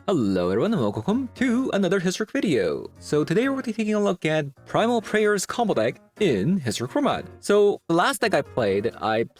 Hello everyone and welcome to another Historic video. So today we're going to be taking a look at Primal Prayer's combo deck in Historic format. So the last deck I played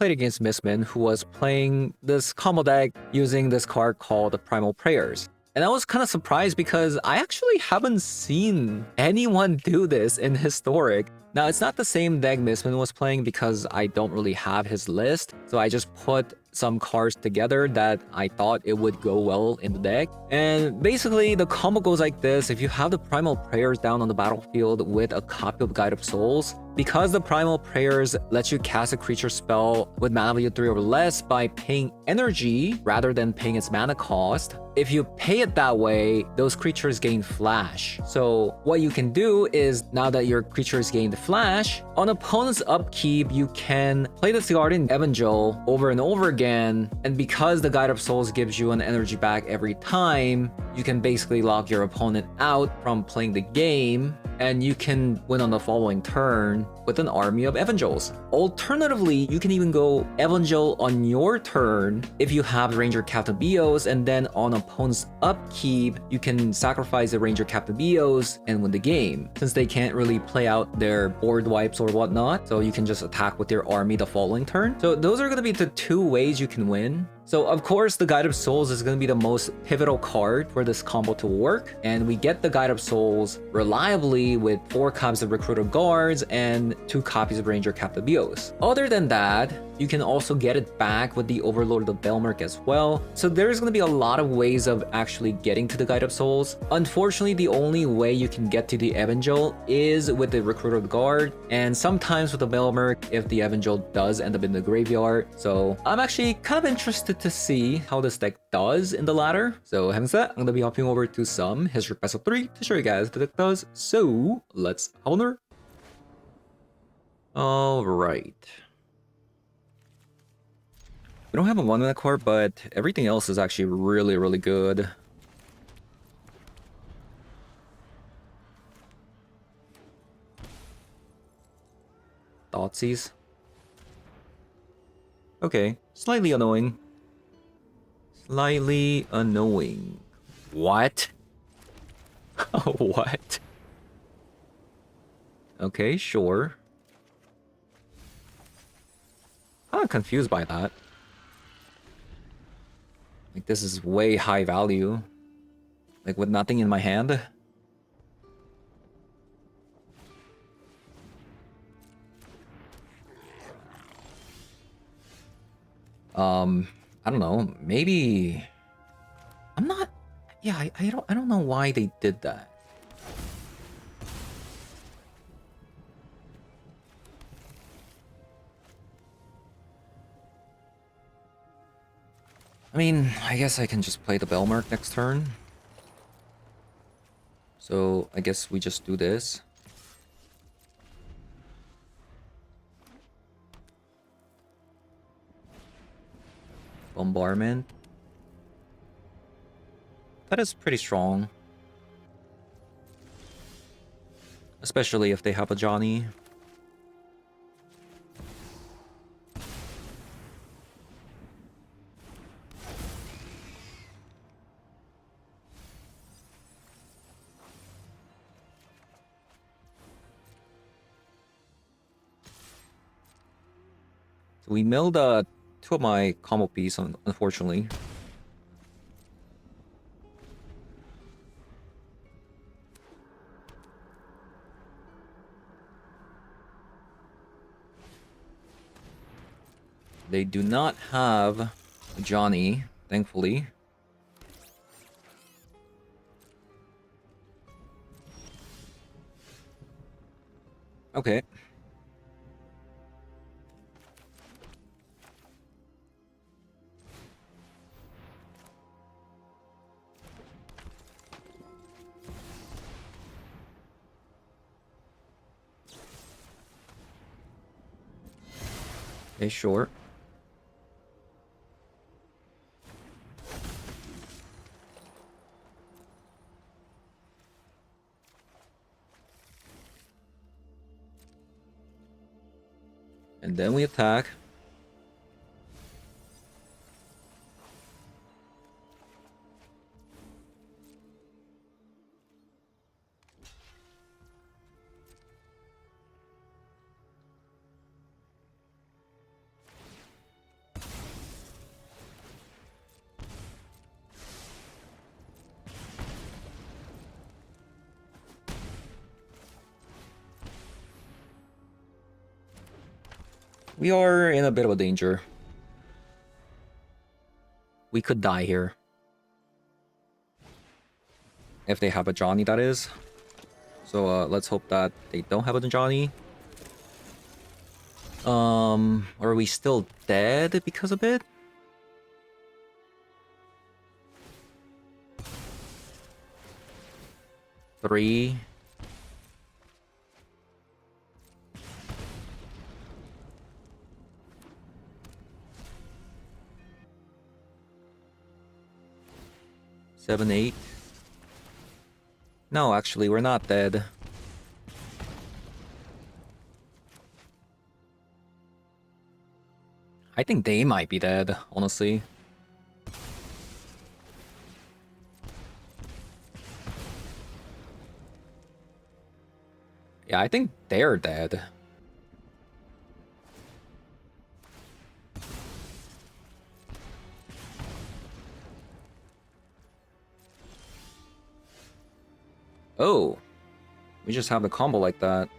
against Missman, who was playing this combo deck using this card called the Primal Prayers. And I was kind of surprised because I actually haven't seen anyone do this in Historic. Now, it's not the same deck Missman was playing because I don't really have his list, so I just put some cards together that I thought it would go well in the deck. And basically, the combo goes like this. If you have the Primal Prayers down on the battlefield with a copy of Guide of Souls, because the Primal Prayers lets you cast a creature spell with mana value 3 or less by paying energy rather than paying its mana cost, if you pay it that way, those creatures gain flash. So what you can do is, now that your creatures gained flash, on opponent's upkeep, you can play this Guardian Evangel over and over again, and because the Guide of Souls gives you an energy back every time, you can basically lock your opponent out from playing the game, and you can win on the following turn with an army of Evangels. Alternatively, you can even go Evangel on your turn if you have Ranger Captain Bios, and then on opponent's upkeep, you can sacrifice the Ranger Captain Bios and win the game, since they can't really play out their board wipes or whatnot, so you can just attack with your army the following turn. So those are going to be the two ways you can win. So of course, the Guide of Souls is going to be the most pivotal card for this combo to work, and we get the Guide of Souls reliably with 4 copies of Recruiter Guards and 2 copies of Ranger Captain Bios. Other than that, you can also get it back with the Overlord of Belmerk as well. So there's going to be a lot of ways of actually getting to the Guide of Souls. Unfortunately, the only way you can get to the Evangel is with the Recruiter Guard, and sometimes with the Belmerk if the Evangel does end up in the graveyard. So I'm actually kind of interested to see how this deck does in the ladder. So having said that, I'm going to be hopping over to some Historic Best of 3 to show you guys what the deck does. So let's have a look. Alright. We don't have a 1-mana card, but everything else is actually really good. Thoughtseize. Okay, slightly annoying. Slightly annoying. What? What? Okay, sure. I'm confused by that. Like, this is way high value. Like, with nothing in my hand. I don't know. Maybe I'm not. Yeah, I don't know why they did that. I mean, I guess I can just play the Belmerk next turn. So I guess we just do this. Bombardment. That is pretty strong. Especially if they have a Johnny. So we milled 2 of my combo piece, unfortunately. They do not have Johnny, thankfully. Okay. Okay, sure. And then we attack. We are in a bit of a danger. We could die here. If they have a Johnny, that is. So let's hope that they don't have a Johnny. Are we still dead because of it? Three. Seven, eight. No, actually, we're not dead. I think they might be dead, honestly. Yeah, I think they're dead. Oh, we just have the combo like that.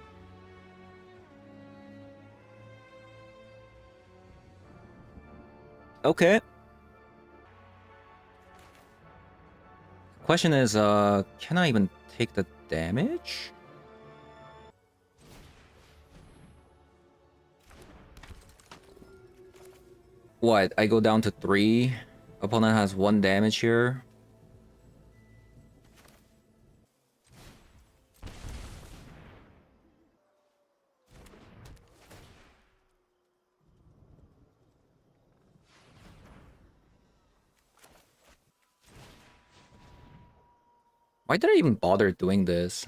Okay. Question is, can I even take the damage? What? I go down to 3. Opponent has 1 damage here. Why did I even bother doing this?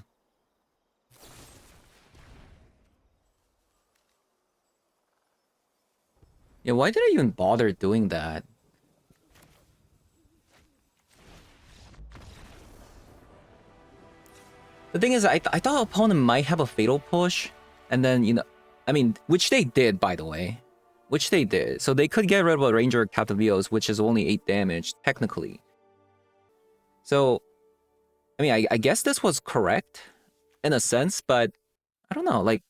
Yeah, why did I even bother doing that? The thing is, I thought opponent might have a fatal push, and then, you know, I mean, which they did, by the way. Which they did. So they could get rid of a Ranger Captain Veos, which is only 8 damage, technically. So, I mean, I guess this was correct, in a sense, but I don't know, like,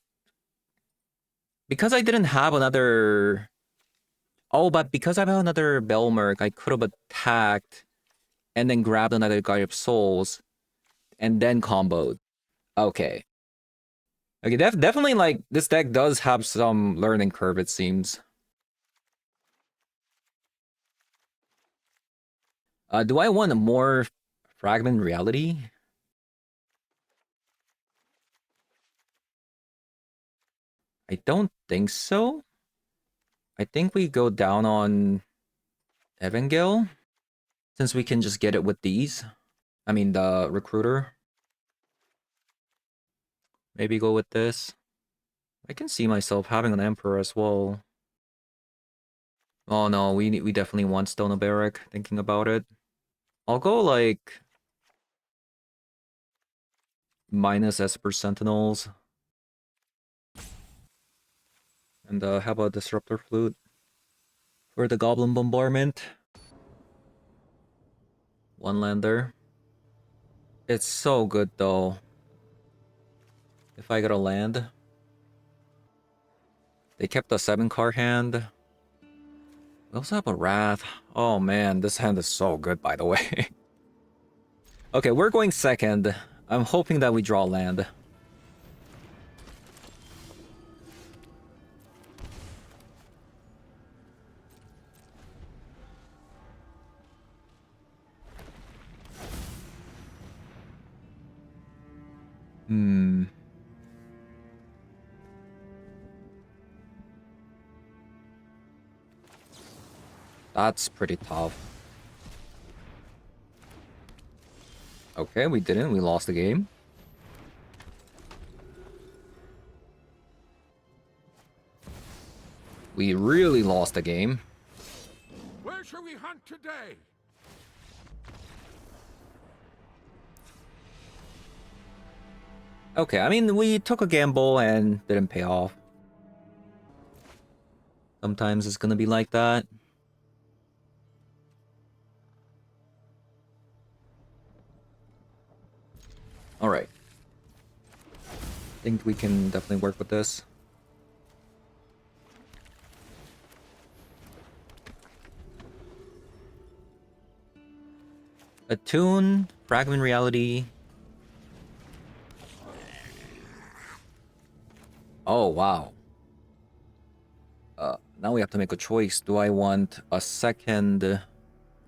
because I didn't have another... Oh, but because I have another Belmerk, I could have attacked, and then grabbed another Guardian of Souls, and then comboed. Okay. Okay, definitely, like, this deck does have some learning curve, it seems. Do I want a more Fragment Reality? I don't think so. I think we go down on Evangel, since we can just get it with these. I mean, the Recruiter. Maybe go with this. I can see myself having an Emperor as well. Oh no, we definitely want Stone of Barrack, thinking about it. I'll go like minus Esper Sentinels. And how about Disruptor Flute for the Goblin Bombardment? One lander. It's so good though. If I get a land. They kept a 7-card hand. We also have a Wrath. Oh man, this hand is so good, by the way. Okay, we're going second. I'm hoping that we draw land. Hmm. That's pretty tough. Okay, we didn't. We lost the game. We really lost the game. Where shall we hunt today? Okay, I mean, we took a gamble and didn't pay off. Sometimes it's gonna be like that. Alright. I think we can definitely work with this. Attune, Fragment Reality. Oh, wow. Now we have to make a choice. Do I want a second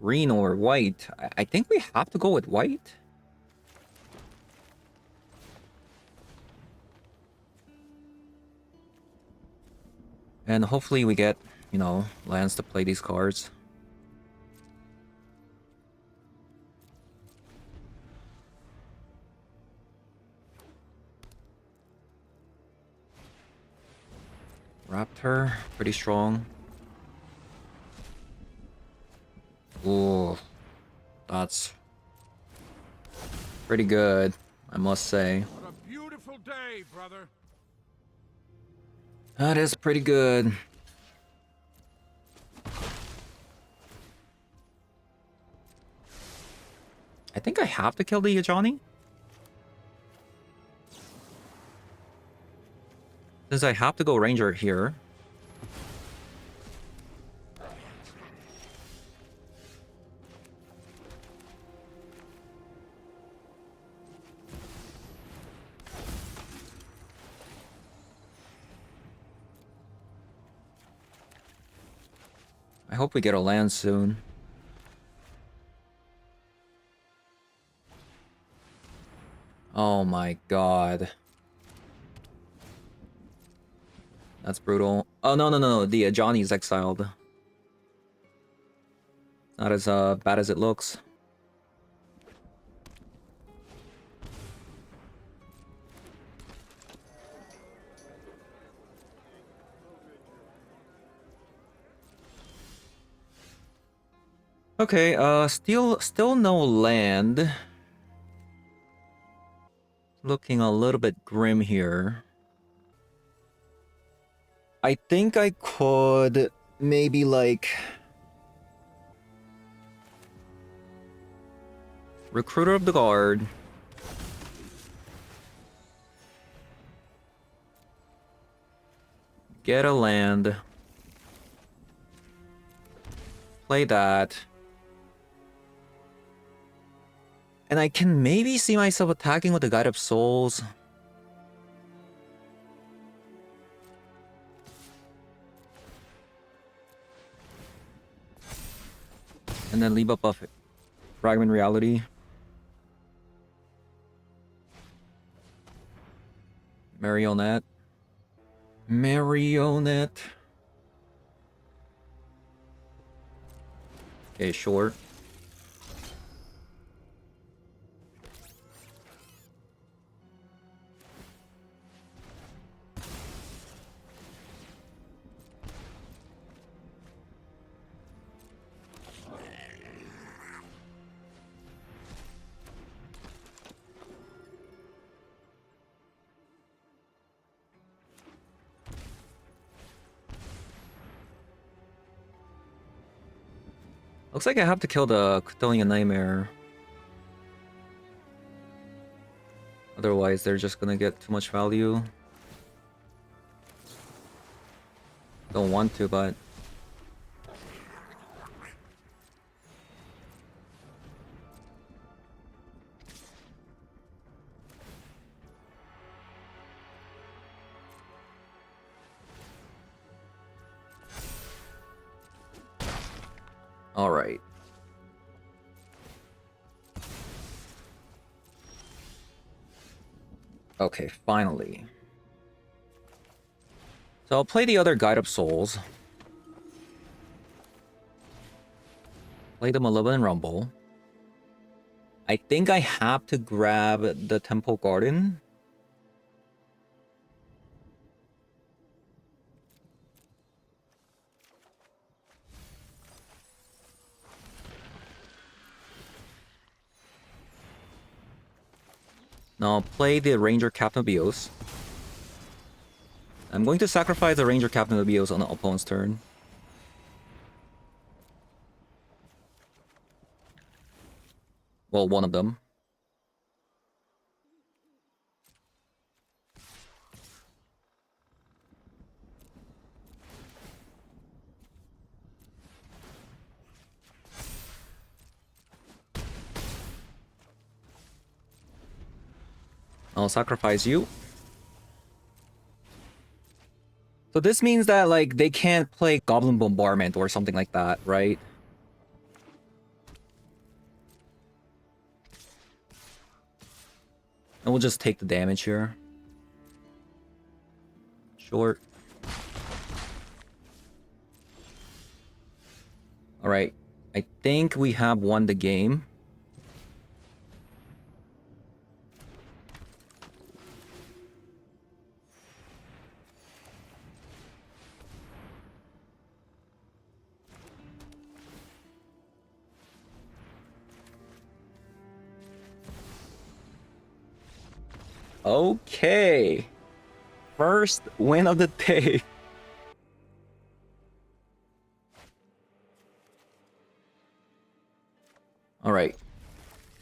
green or white? I think we have to go with white. And hopefully we get, you know, lands to play these cards. Raptor, pretty strong. Ooh, that's pretty good, I must say. What a beautiful day, brother. That is pretty good. I think I have to kill the Ajani. Since I have to go Ranger here. I hope we get a land soon. Oh my god. That's brutal. Oh, no. The Ajani's exiled. Not as bad as it looks. Okay, still no land. Looking a little bit grim here. I think I could maybe like Recruiter of the Guard. Get a land. Play that. And I can maybe see myself attacking with the Guide of Souls. And then leave up a Fragment Reality. Marionette. Okay, sure. Looks like I have to kill the Cthullian Nightmare. Otherwise, they're just gonna get too much value. Don't want to, but... Alright. Okay, finally. So I'll play the other Guide of Souls. Play the Malevolent Rumble. I think I have to grab the Temple Garden. Now I'll play the Ranger Captain of Bios. I'm going to sacrifice the Ranger Captain of Bios on the opponent's turn. Well, one of them. I'll sacrifice you. So this means that, like, they can't play Goblin Bombardment or something like that, right? And we'll just take the damage here. Short. Alright. I think we have won the game. Okay. First win of the day. Alright.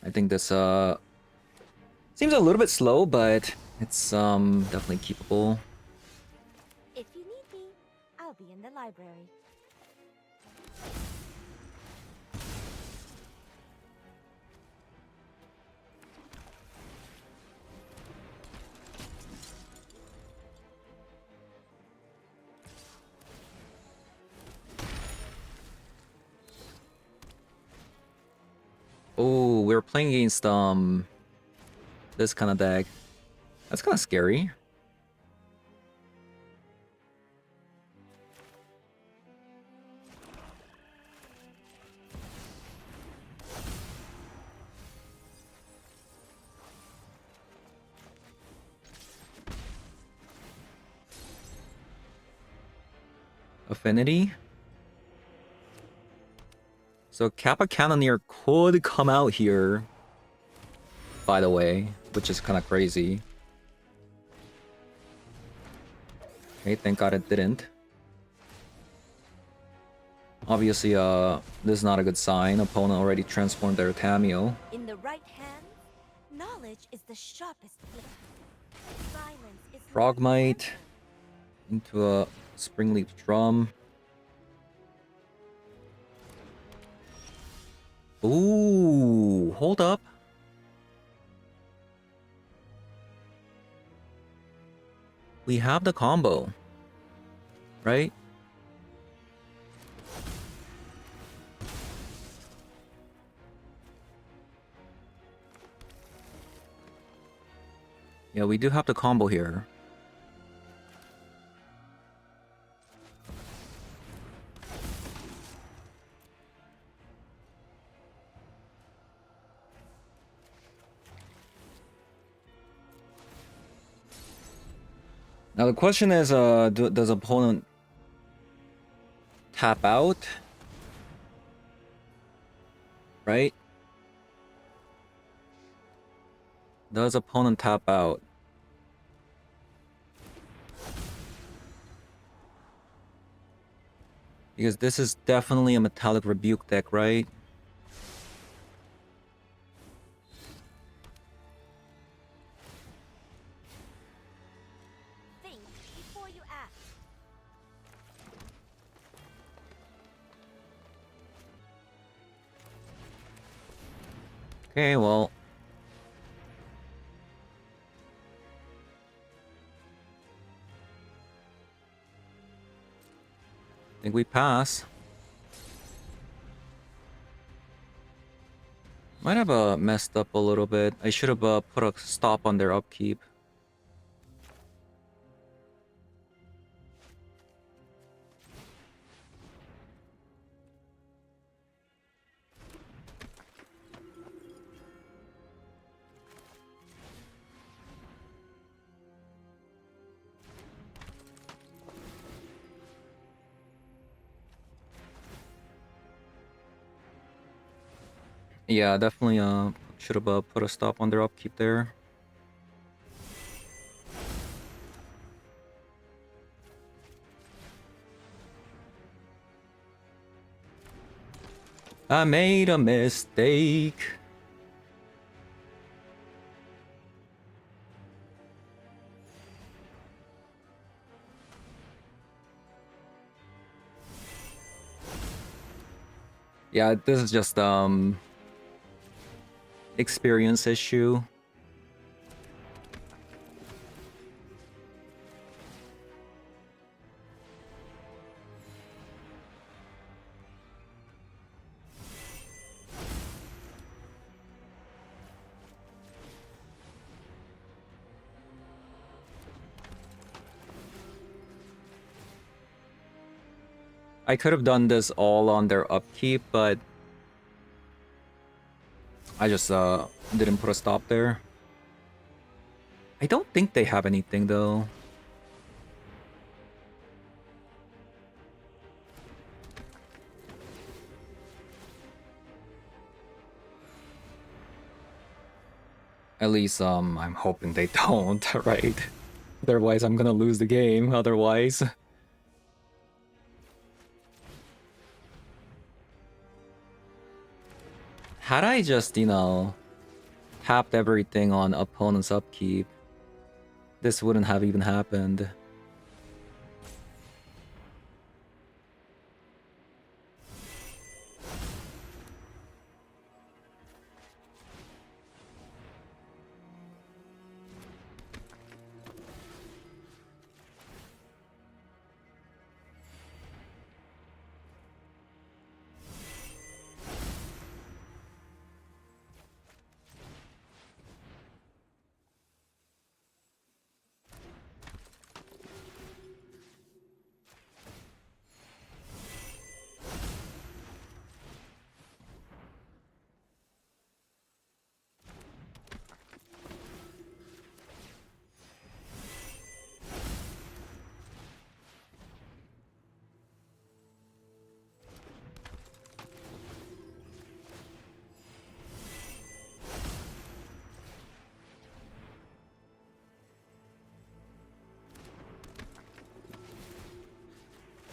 I think this seems a little bit slow, but it's definitely keepable. If you need me, I'll be in the library. Oh, we're playing against this kind of deck. That's kind of scary. Affinity. So Kappa Cannoneer could come out here, by the way, which is kind of crazy. Okay, thank God it didn't. Obviously, this is not a good sign. Opponent already transformed their Tameo. In the right hand, knowledge is the sharpest blade. Silence is Frogmite into a Springleaf Drum. Ooh, hold up. We have the combo, right? Yeah, we do have the combo here. Now the question is, does opponent tap out? Right? Does opponent tap out? Because this is definitely a Metallic Rebuke deck, right? think before you act. Okay, well. I think we pass. Might have messed up a little bit. I should have put a stop on their upkeep. Yeah, definitely should have put a stop on their upkeep there. I made a mistake. Yeah, this is just experience issue. I could have done this all on their upkeep, but I just didn't put a stop there. I don't think they have anything though. At least I'm hoping they don't, right? Otherwise I'm gonna lose the game otherwise. Had I just, you know, tapped everything on opponent's upkeep, this wouldn't have even happened.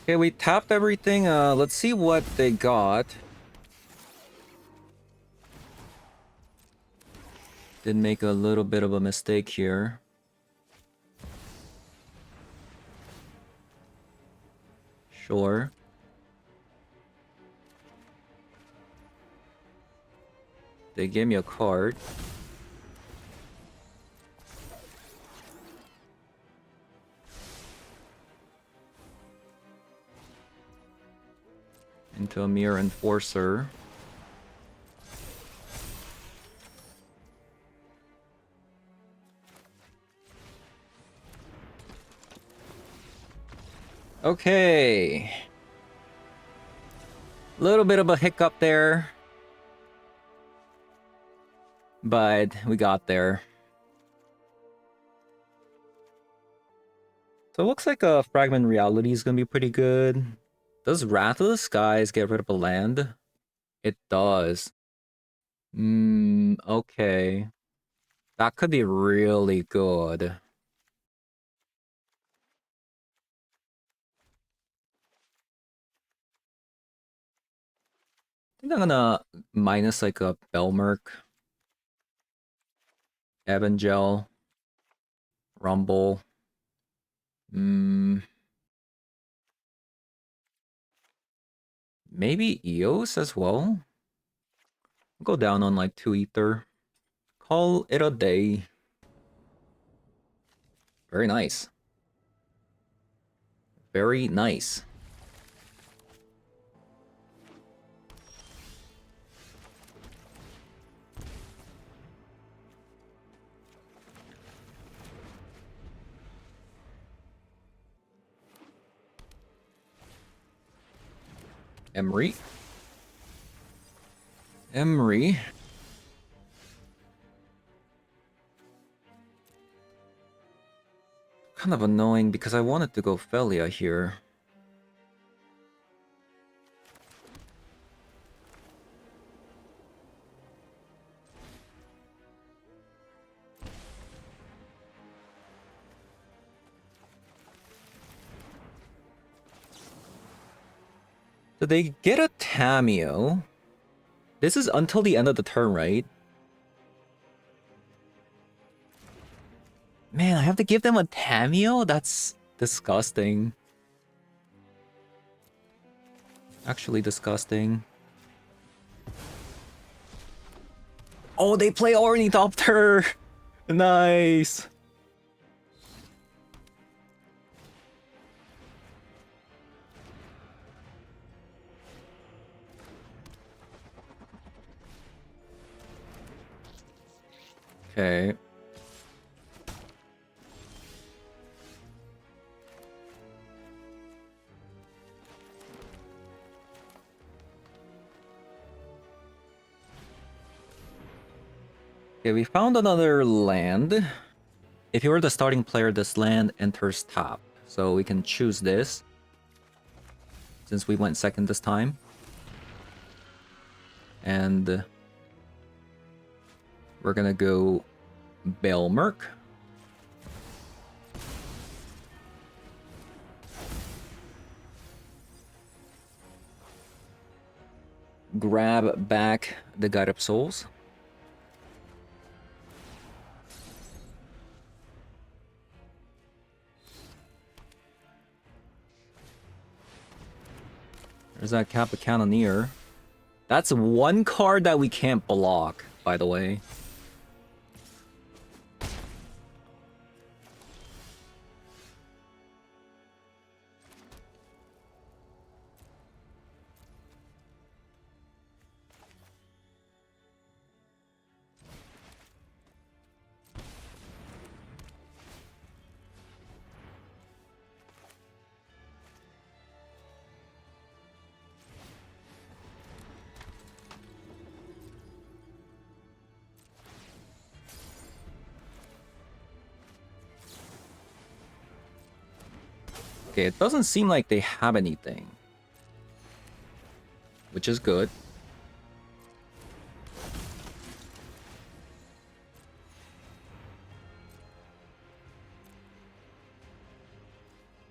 Okay, we tapped everything. Let's see what they got. Did make a little bit of a mistake here. Sure. They gave me a card. Into a Mirror Enforcer. Okay. Little bit of a hiccup there. But we got there. So it looks like a Fragment Reality is gonna be pretty good. Does Wrath of the Skies get rid of a land? It does. Okay. That could be really good. I think I'm gonna minus like a Belmerk, Evangel, Rumble. Maybe Eos as well? Go down on like 2 ether. Call it a day. Very nice. Very nice. Emery. Emery. Kind of annoying because I wanted to go Felia here. So they get a Tameo. This is until the end of the turn, right? Man, I have to give them a Tameo? That's disgusting. Actually disgusting. Oh, they play Ornithopter! Nice! Okay. Okay, we found another land. If you were the starting player, this land enters top. So we can choose this, since we went second this time. And we're gonna go Belmerk. Grab back the Guide of Souls. There's that Kappa Cannoneer. That's one card that we can't block, by the way. Okay, it doesn't seem like they have anything, which is good.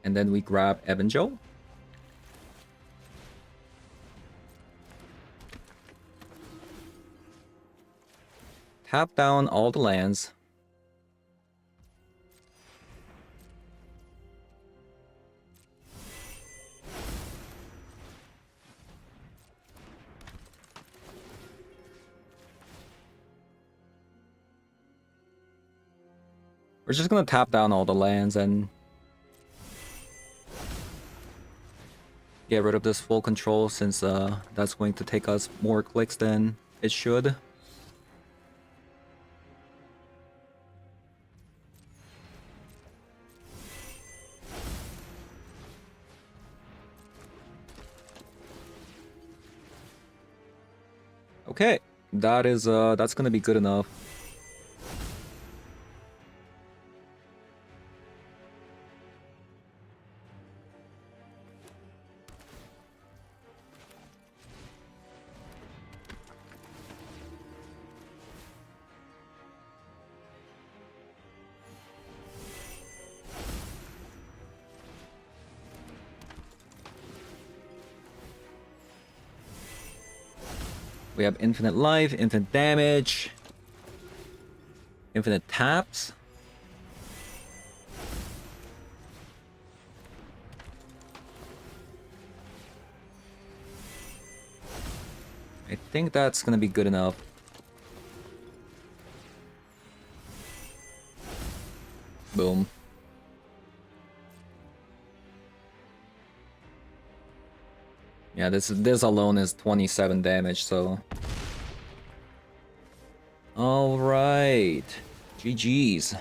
And then we grab Evangel. Tap down all the lands. We're just gonna tap down all the lands and get rid of this full control, since that's going to take us more clicks than it should. Okay, that's gonna be good enough. We have infinite life, infinite damage, infinite taps. I think that's gonna be good enough. Boom. Yeah, this alone is 27 damage, so. All right, GG's.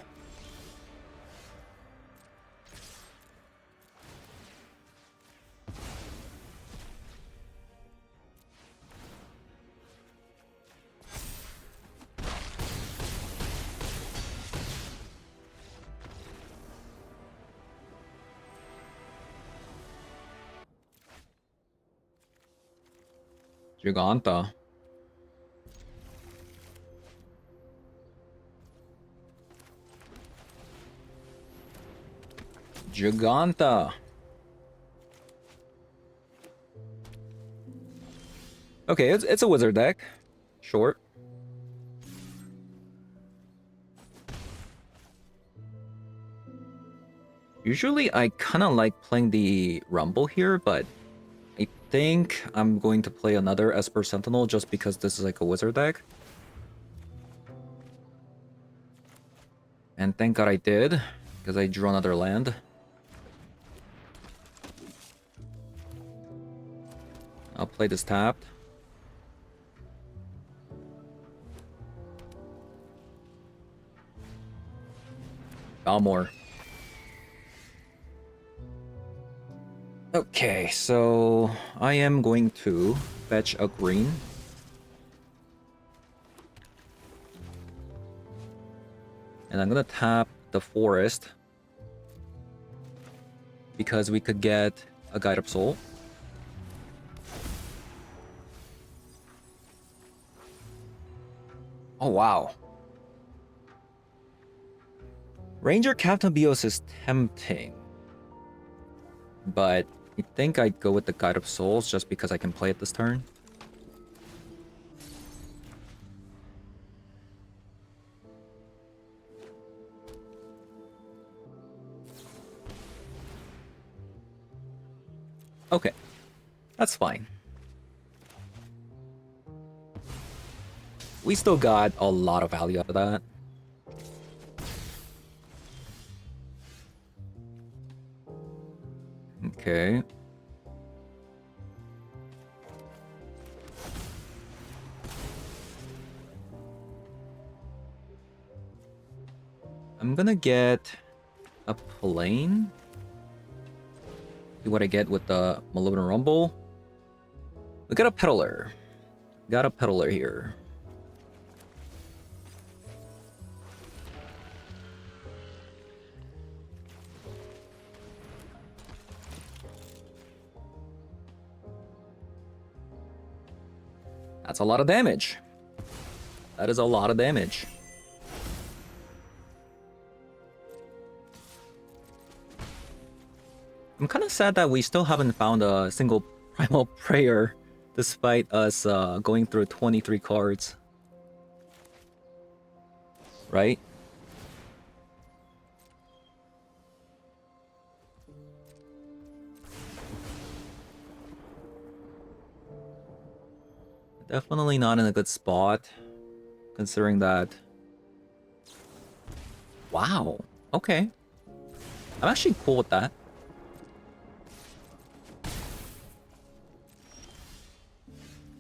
Giganta. Giganta. Okay, it's a wizard deck. Short. Usually I kind of like playing the Rumble here, but I think I'm going to play another Esper Sentinel just because this is like a wizard deck. And thank God I did, because I drew another land. I'll play this tapped. Balmor. Okay, so I am going to fetch a green. And I'm gonna tap the forest because we could get a Guide of Soul. Oh wow. Ranger Captain Bios is tempting. But I think I'd go with the Guide of Souls just because I can play it this turn. Okay, that's fine. We still got a lot of value out of that. Okay. I'm gonna get a plane. See what I get with the Malevolent Rumble. We got a Peddler. Got a Peddler here. That's a lot of damage. That is a lot of damage. I'm kind of sad that we still haven't found a single Primal Prayer despite us going through 23 cards. Right? Definitely not in a good spot, considering that... Wow, okay. I'm actually cool with that.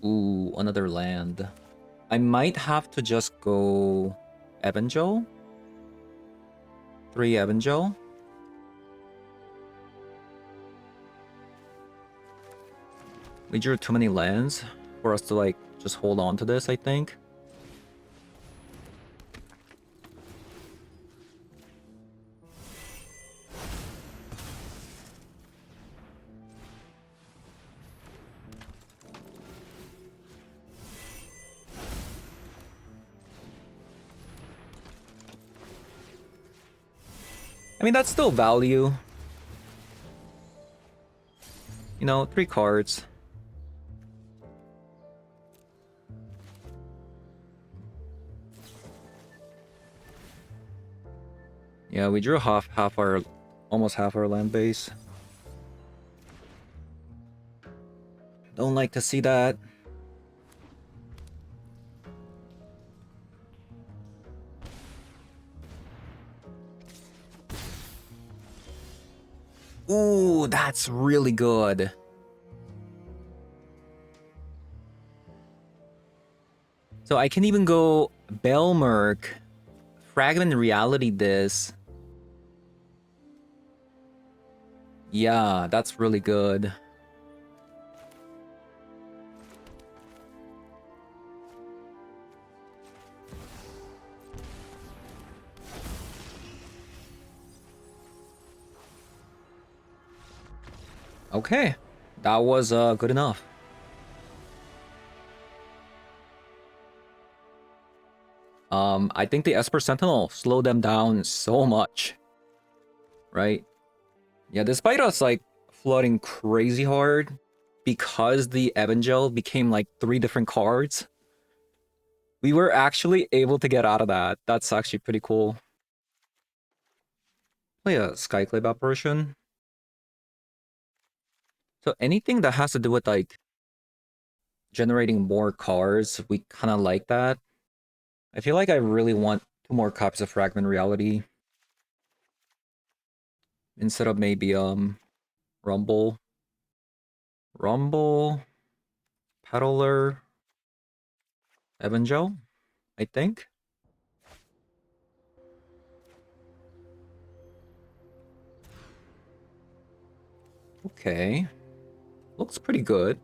Ooh, another land. I might have to just go Evangel. 3 Evangel. We drew too many lands for us to like just hold on to this, I think. I mean, that's still value. You know, 3 cards. Yeah, we drew almost half our land base. Don't like to see that. Ooh, that's really good. So I can even go Belmerk, Fragment Reality this. Yeah, that's really good. Okay, that was good enough. I think the Esper Sentinel slowed them down so much. Right? Yeah, despite us like flooding crazy hard, because the Evangel became like 3 different cards, we were actually able to get out of that. That's actually pretty cool. Play a Skyclave Apparition. So anything that has to do with like generating more cards, we kind of like that. I feel like I really want 2 more copies of Fragment Reality instead of maybe Rumble, Peddler, Evangel, I think. Okay, looks pretty good.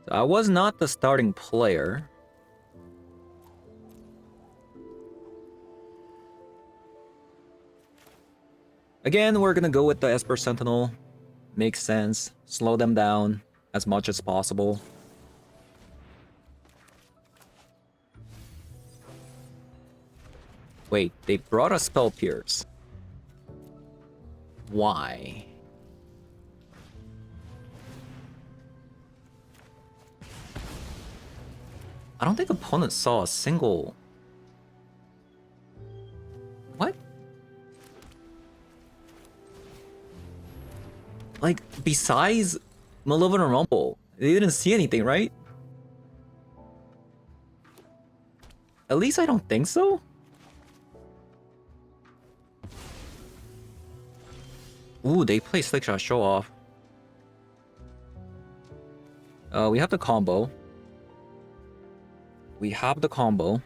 So I was not the starting player. Again, we're gonna go with the Esper Sentinel. Makes sense. Slow them down as much as possible. Wait, they brought a Spell Pierce. Why? I don't think opponents saw a single... What? Like, besides Malevolent Rumble, they didn't see anything, right? At least I don't think so. Ooh, they play Slickshot Show Off. We have the combo. We have the combo.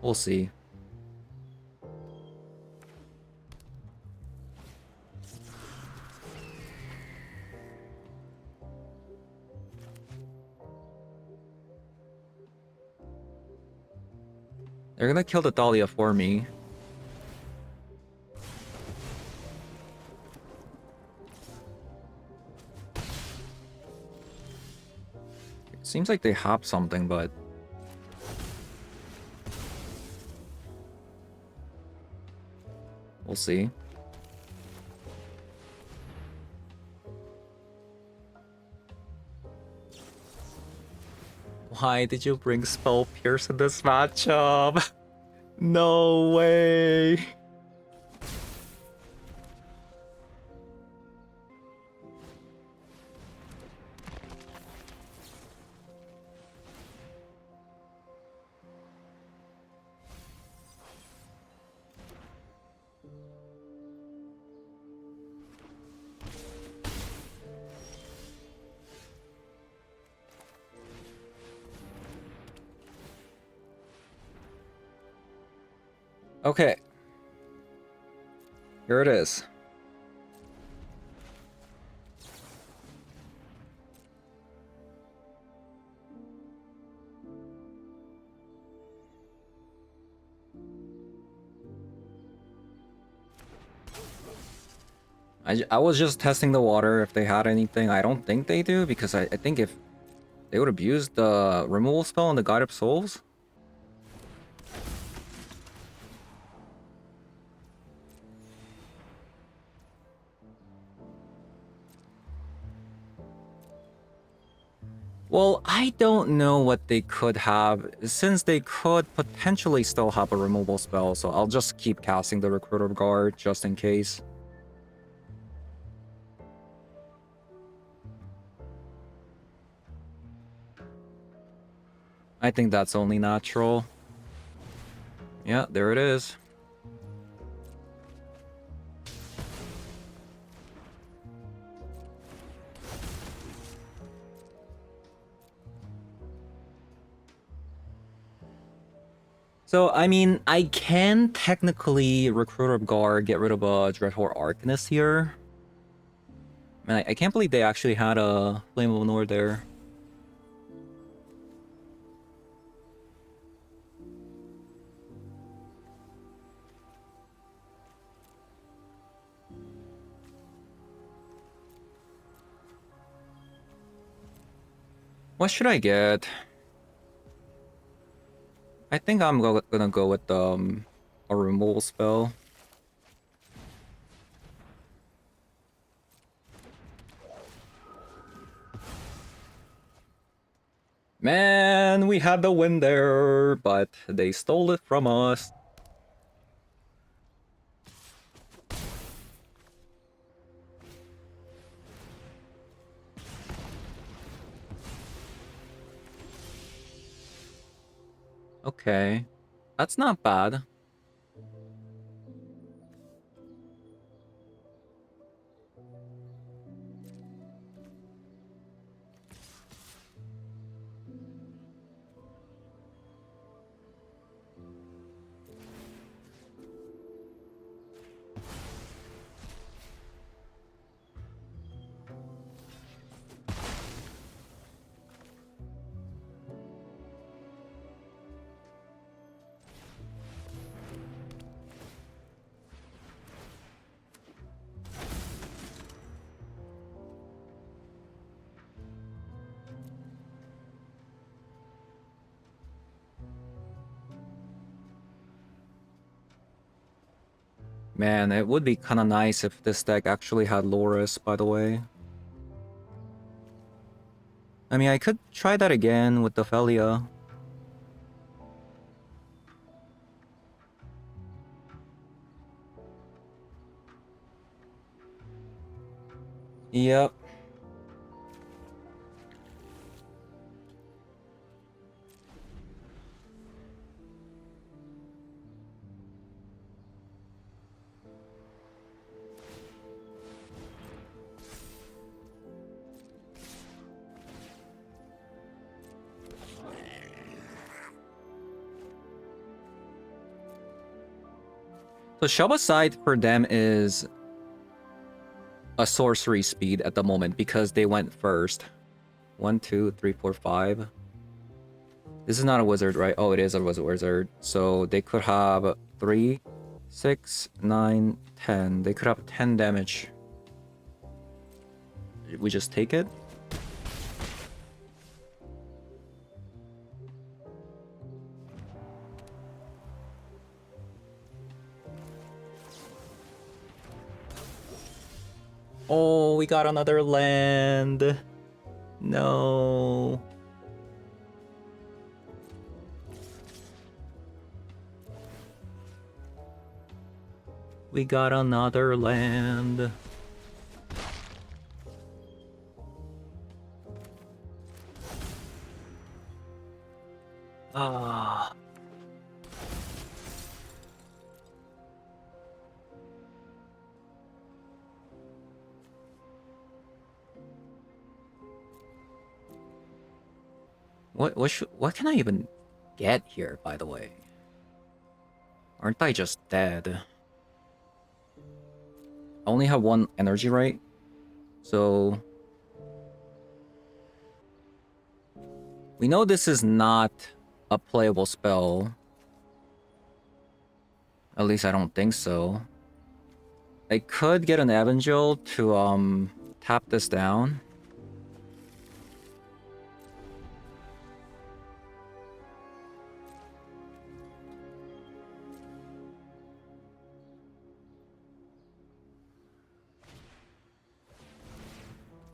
We'll see. They're gonna kill the Dahlia for me. It seems like they have something, but... we'll see. Why did you bring Spell Pierce in this matchup? No way. Okay. Here it is. I was just testing the water if they had anything. I don't think they do, because I think if they would have used the removal spell on the Guide of Souls. Well, I don't know what they could have, since they could potentially still have a removal spell, so I'll just keep casting the Recruiter Guard just in case. I think that's only natural. Yeah, there it is. So, I mean, I can technically Recruiter Guard, get rid of a Dreadhorde Arcanist here. Man, I can't believe they actually had a Flame of Nord there. What should I get? I think I'm gonna go with a removal spell. Man, we had the win there, but they stole it from us. Okay, that's not bad. Man, it would be kind of nice if this deck actually had Loris, by the way. I mean, I could try that again with the Felia. Yep. So shove aside for them is a sorcery speed at the moment because they went first. 1, 2, 3, 4, 5. This is not a wizard, right? Oh, it is a wizard. So they could have 3, 6, 9, 10. They could have 10 damage. We just take it? Oh, we got another land. No. We got another land. Ah. What can I even get here, by the way? Aren't I just dead? I only have 1 energy, right? So we know this is not a playable spell. At least I don't think so. I could get an Evangel to tap this down.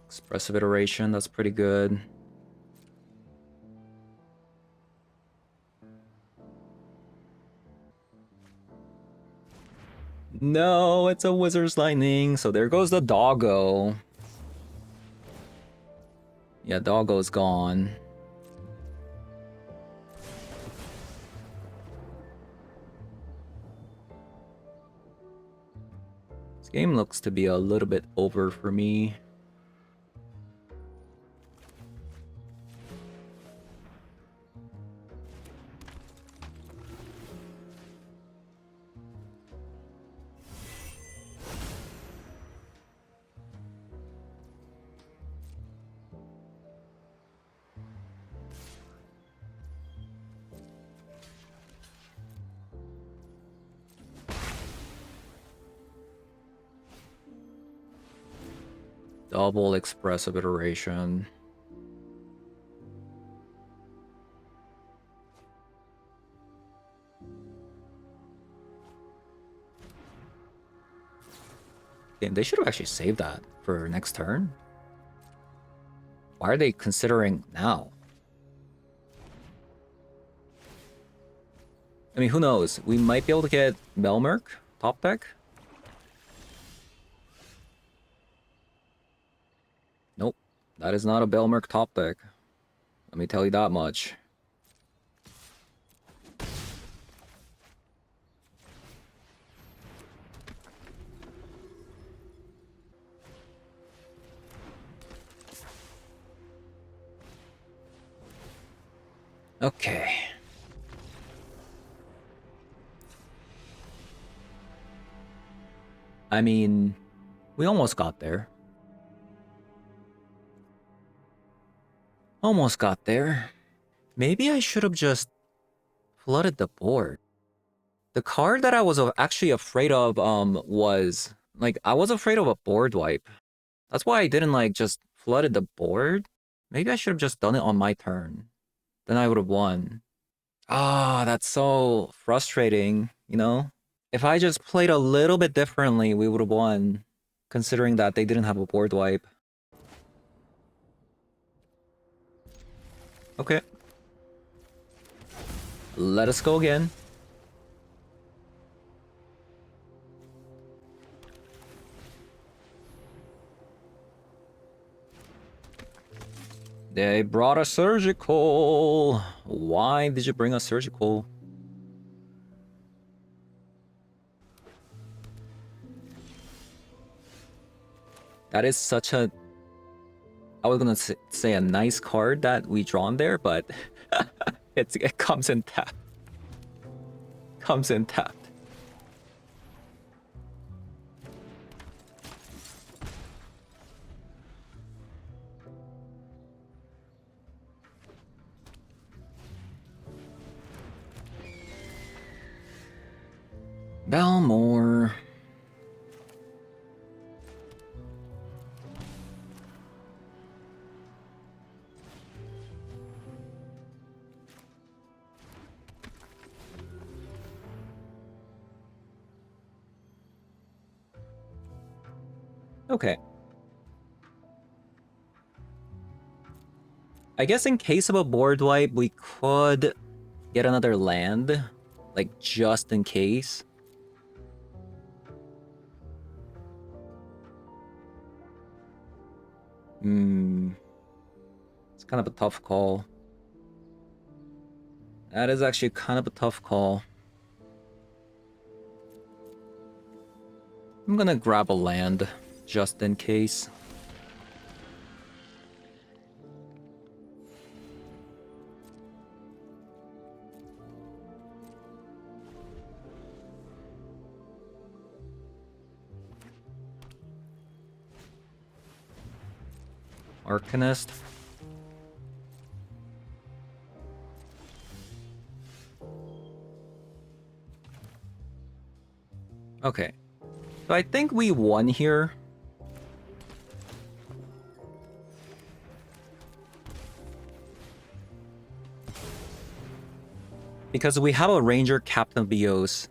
Expressive Iteration, that's pretty good. No, it's a Wizard's Lightning, so there goes the doggo. Yeah, doggo's gone. This game looks to be a little bit over for me. Double Expressive Iteration. Damn, they should have actually saved that for next turn. Why are they considering now? I mean, who knows? We might be able to get Melmerk top deck. Nope, that is not a Belmerk top deck. Let me tell you that much. Okay. I mean, we almost got there. Almost got there. Maybe I should have just flooded the board. The card that I was actually afraid of was like I was afraid of a board wipe. That's why I didn't like just flooded the board. Maybe I should have just done it on my turn. Then I would have won. Ah, that's so frustrating, you know? If I just played a little bit differently, we would have won, considering that they didn't have a board wipe. Okay. Let us go again. They brought a surgical. Why did you bring a surgical? That is such a... I was gonna say a nice card that we drawn there, but it comes in tapped. Comes in tapped. Belmore. Okay. I guess in case of a board wipe, we could get another land, like just in case. It's kind of a tough call. That is actually kind of a tough call. I'm gonna grab a land just in case. Arcanist. Okay. So I think we won here. Because we have a Ranger Captain of Bios,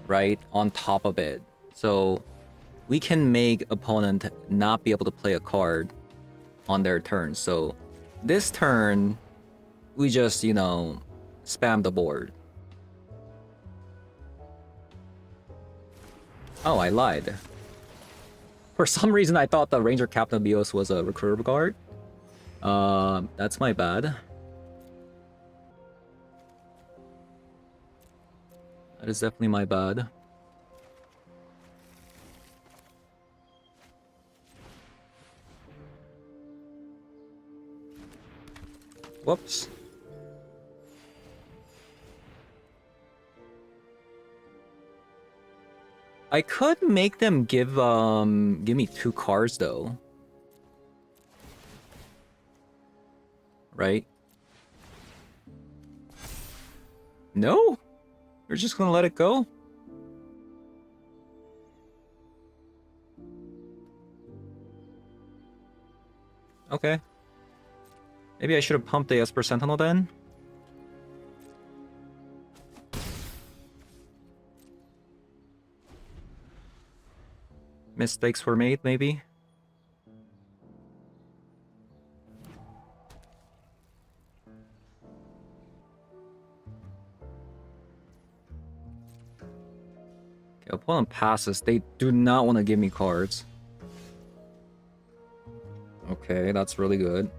right, on top of it. So we can make opponent not be able to play a card on their turn. So this turn, we just, you know, spam the board. Oh, I lied. For some reason, I thought the Ranger Captain of Bios was a recurve guard. That's my bad. That is definitely my bad. Whoops. I could make them give me 2 cards though. Right? No? You're just gonna let it go? Okay. Maybe I should have pumped the Esper Sentinel then? Mistakes were made, maybe? Okay, opponent passes. They do not want to give me cards. Okay, that's really good.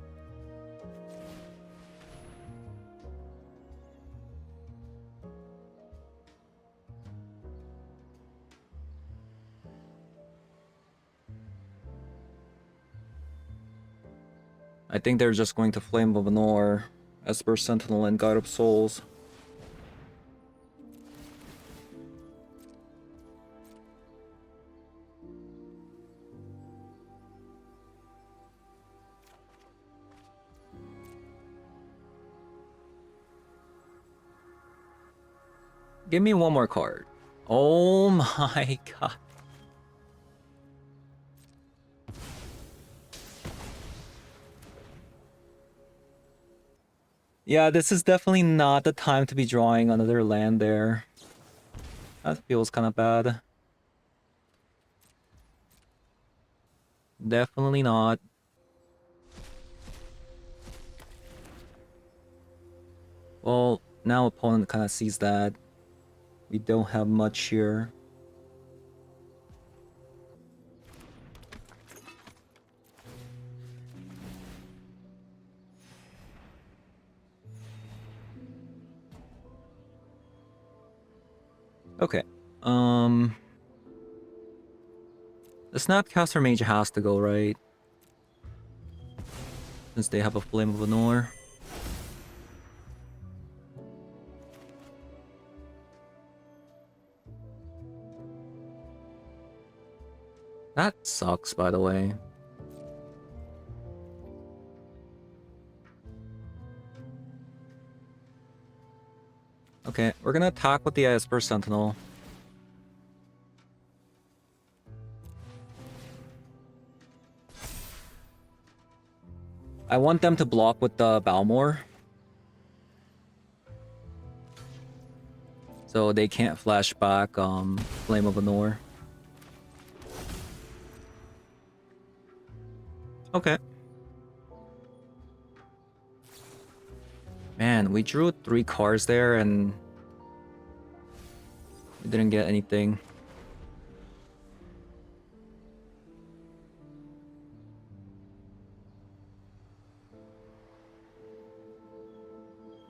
I think they're just going to Flame of Anor, Esper Sentinel, and Guide of Souls. Give me one more card. Oh my god. Yeah, this is definitely not the time to be drawing another land there. That feels kind of bad. Definitely not. Well, now opponent kind of sees that we don't have much here. Okay. The Snapcaster Mage has to go, right? Since they have a Flame of Lenore. That sucks, by the way. Okay, we're gonna attack with the Esper Sentinel. I want them to block with the Balmor. So they can't flash back Flame of Lenore. Okay. Man, we drew 3 cards there and we didn't get anything.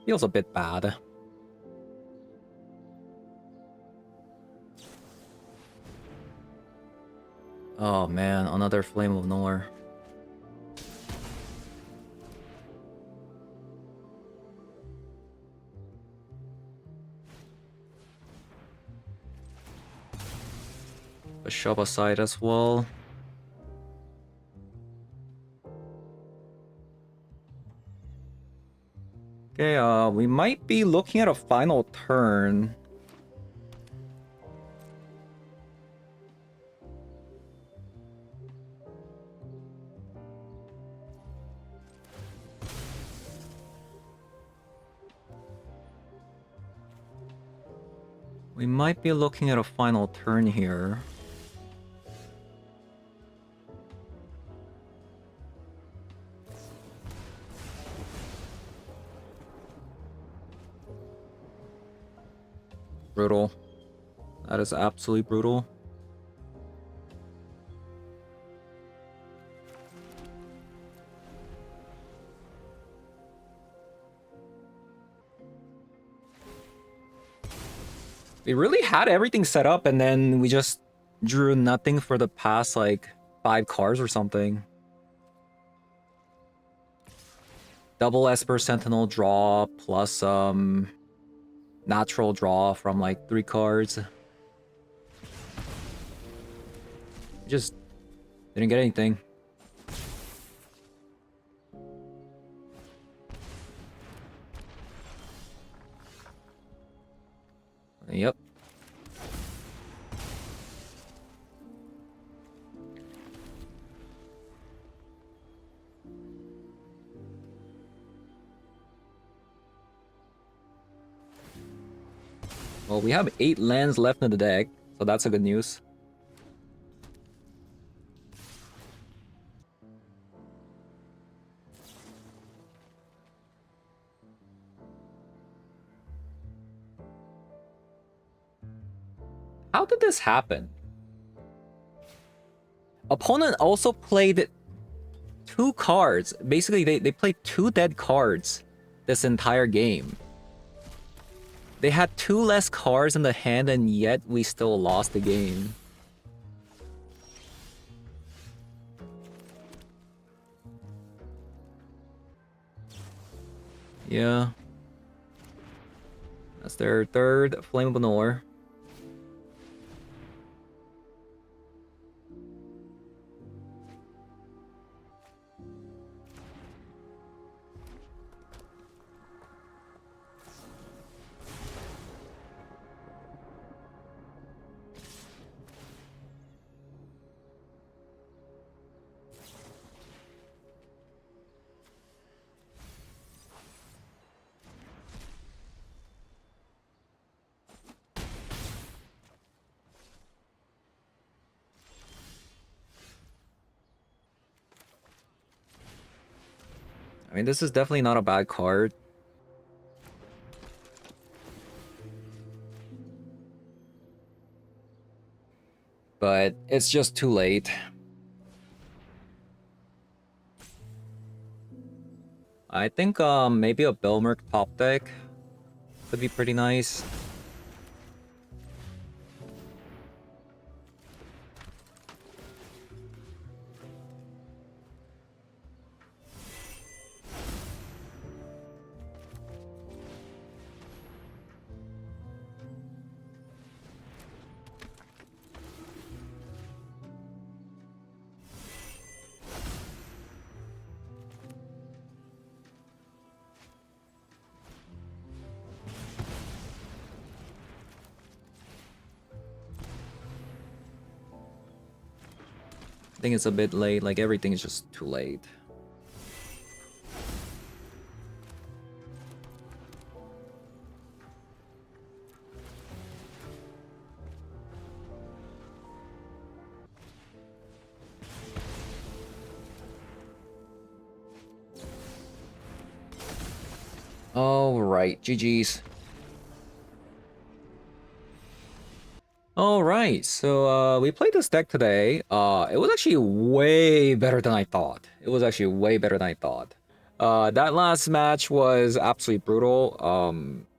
Feels a bit bad. Oh man, another Flame of Lenore. A shove aside as well. Okay, we might be looking at a final turn. We might be looking at a final turn here. Brutal. That is absolutely brutal. We really had everything set up and then we just drew nothing for the past like 5 cards or something. Double Esper Sentinel draw plus natural draw from like 3 cards. We just didn't get anything. Yep. Well, we have 8 lands left in the deck, so that's a good news. How did this happen? Opponent also played 2 cards. Basically, they played 2 dead cards this entire game. They had 2 less cards in the hand and yet we still lost the game. Yeah. That's their 3rd Flame of Lenore. I mean, this is definitely not a bad card. But it's just too late. I think maybe a Belmerk top deck could be pretty nice. I think it's a bit late, like everything is just too late. Alright, GG's. Alright, so we played this deck today. It was actually way better than I thought. It was actually way better than I thought. That last match was absolutely brutal.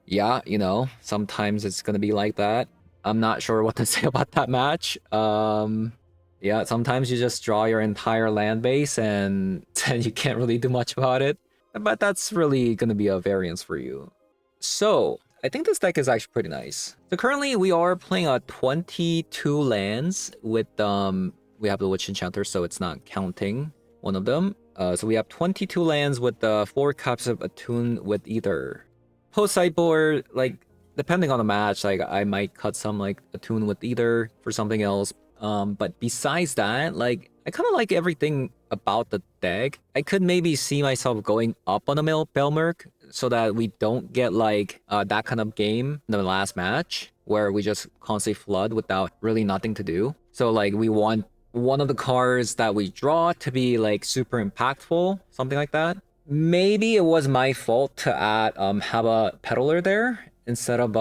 Yeah, you know, sometimes it's gonna be like that. I'm not sure what to say about that match. Yeah, sometimes you just draw your entire land base and then you can't really do much about it. But that's really gonna be a variance for you. So, I think this deck is actually pretty nice. So currently we are playing 22 lands with we have the Witch Enchanter, so it's not counting one of them. So we have 22 lands with 4 copies of Attune with either. Post sideboard, like depending on the match, like I might cut some like Attune with either for something else. But besides that, like I kind of like everything about the deck. I could maybe see myself going up on a Belmerk so that we don't get like that kind of game in the last match where we just constantly flood without really nothing to do. So like we want one of the cards that we draw to be like super impactful, something like that. Maybe it was my fault to add have a peddler there instead of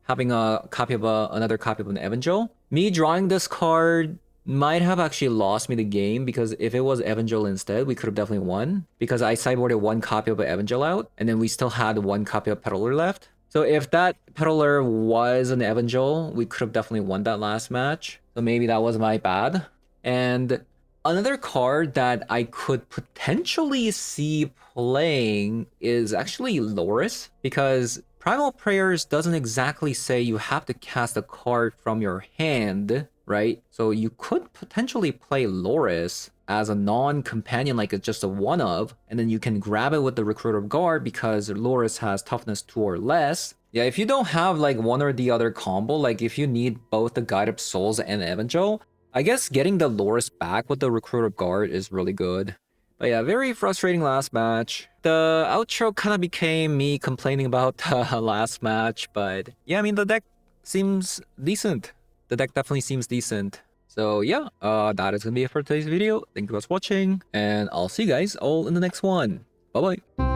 having a copy of another copy of an Evangel. Me drawing this card might have actually lost me the game, because if it was Evangel instead, we could have definitely won, because I sideboarded 1 copy of Evangel out and then we still had 1 copy of Peddler left. So if that Peddler was an Evangel, we could have definitely won that last match. So maybe that was my bad. And another card that I could potentially see playing is actually Loris, because Primal Prayers doesn't exactly say you have to cast a card from your hand, right? So you could potentially play Loris as a non-companion, like it's just a one-of, and then you can grab it with the Recruiter of Guard because Loris has toughness 2 or less. Yeah, if you don't have like one or the other combo, like if you need both the Guide of Souls and Evangel, I guess getting the Loris back with the Recruiter of Guard is really good. But yeah, very frustrating last match. The outro kind of became me complaining about the last match, but yeah, I mean, the deck seems decent. The deck definitely seems decent. So yeah, that is gonna be it for today's video. Thank you guys for watching, and I'll see you guys all in the next one. Bye-bye.